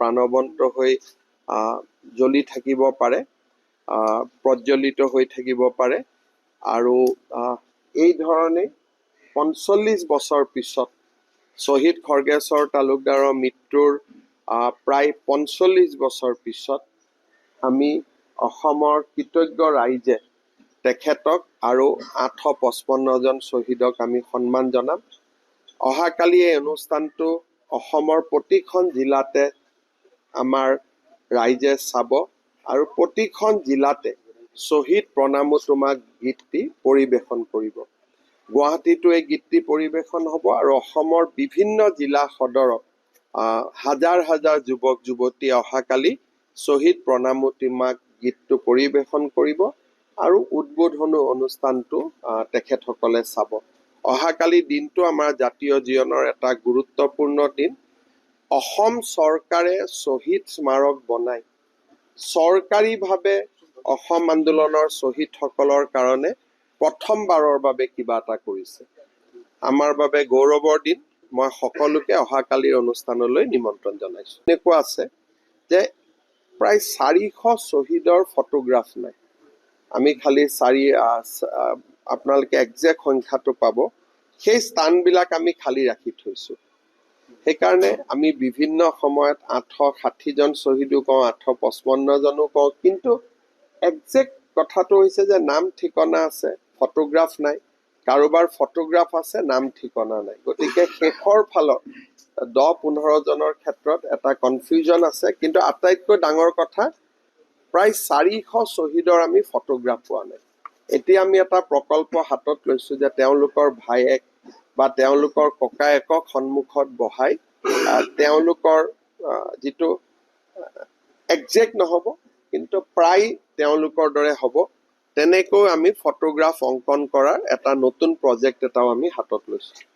প্ৰাণৱন্ত হৈ জ্বলি থাকিব পাৰে, প্ৰজ্বলিত হৈ থাকিব পাৰে। আৰু এই ধৰণে ৪৫ বছৰ পিছত শ্বহীদ খৰ্গেশ্বৰ তালুকদাৰৰ মৃত্যুৰ প্ৰায় ৪৫ বছৰ পিছত আমি অসমৰ কৃতজ্ঞ ৰাইজে তেখেতক আৰু ৮৫৫ জন শ্বহীদক আমি সন্মান জনাম। অহাকালি এই অনুষ্ঠানটো অসমৰ প্ৰতিখন জিলাতে আমাৰ ৰাইজে চাব আৰু প্ৰতিখন জিলাতে শ্বহীদ প্ৰণামো তোমাক গীতটি পৰিৱেশন কৰিব। গুৱাহাটীতো এই গীতটি পৰিৱেশন হ'ব আৰু অসমৰ বিভিন্ন জিলা সদৰত হাজাৰ হাজাৰ যুৱক যুৱতীয়ে অহাকালি শ্বহীদ প্ৰণামো তোমাক গীতটো পৰিৱেশন কৰিব আৰু উদ্বোধনী অনুষ্ঠানটো তেখেতসকলে চাব। অহাকালি দিনটো আমাৰ জাতীয় জীৱনৰ এটা গুৰুত্বপূৰ্ণ দিন। অসম চৰকাৰে শ্বহীদ স্মাৰক বনাই চৰকাৰীভাৱে অসম আন্দোলনৰ শ্বহীদসকলৰ কাৰণে প্ৰথমবাৰৰ বাবে কিবা এটা কৰিছে। আমাৰ বাবে গৌৰৱৰ দিন। মই সকলোকে অহাকালিৰ অনুষ্ঠানলৈ নিমন্ত্ৰণ জনাইছোঁ। এনেকুৱা আছে যে প্ৰায় ৪০০ শ্বহীদৰ ফটোগ্ৰাফ নাই। আমি খালি আপোনালোকে একজেক্ট সংখ্যাটো পাব। সেই স্থানবিলাক আমি খালী ৰাখি থৈছোঁ। সেইকাৰণে আমি বিভিন্ন সময়ত ৮৬০ জন শ্বহীদো কওঁ, ৮৫৫ জনো কওঁ, কিন্তু একজেক্ট কথাটো হৈছে যে নাম ঠিকনা আছে, ফটোগ্ৰাফ নাই। কাৰোবাৰ ফটোগ্ৰাফ আছে, নাম ঠিকনা নাই। গতিকে শেষৰ ফালত ১০-১৫ জনৰ ক্ষেত্ৰত এটা কনফিউজন আছে। কিন্তু আটাইতকৈ ডাঙৰ কথা, প্ৰায় ৪০০ শ্বহীদৰ আমি ফটোগ্ৰাফ পোৱা নাই। এতিয়া আমি এটা প্ৰকল্প হাতত লৈছোঁ যে তেওঁলোকৰ ভায়েক বা তেওঁলোকৰ ককায়েকক সন্মুখত বহাই তেওঁলোকৰ যিটো একজেক্ট নহ'ব, কিন্তু প্ৰায় তেওঁলোকৰ দৰে হ'ব, তেনেকৈ আমি ফটোগ্ৰাফ অংকন কৰাৰ এটা নতুন প্ৰজেক্ট এটাও আমি হাতত লৈছোঁ।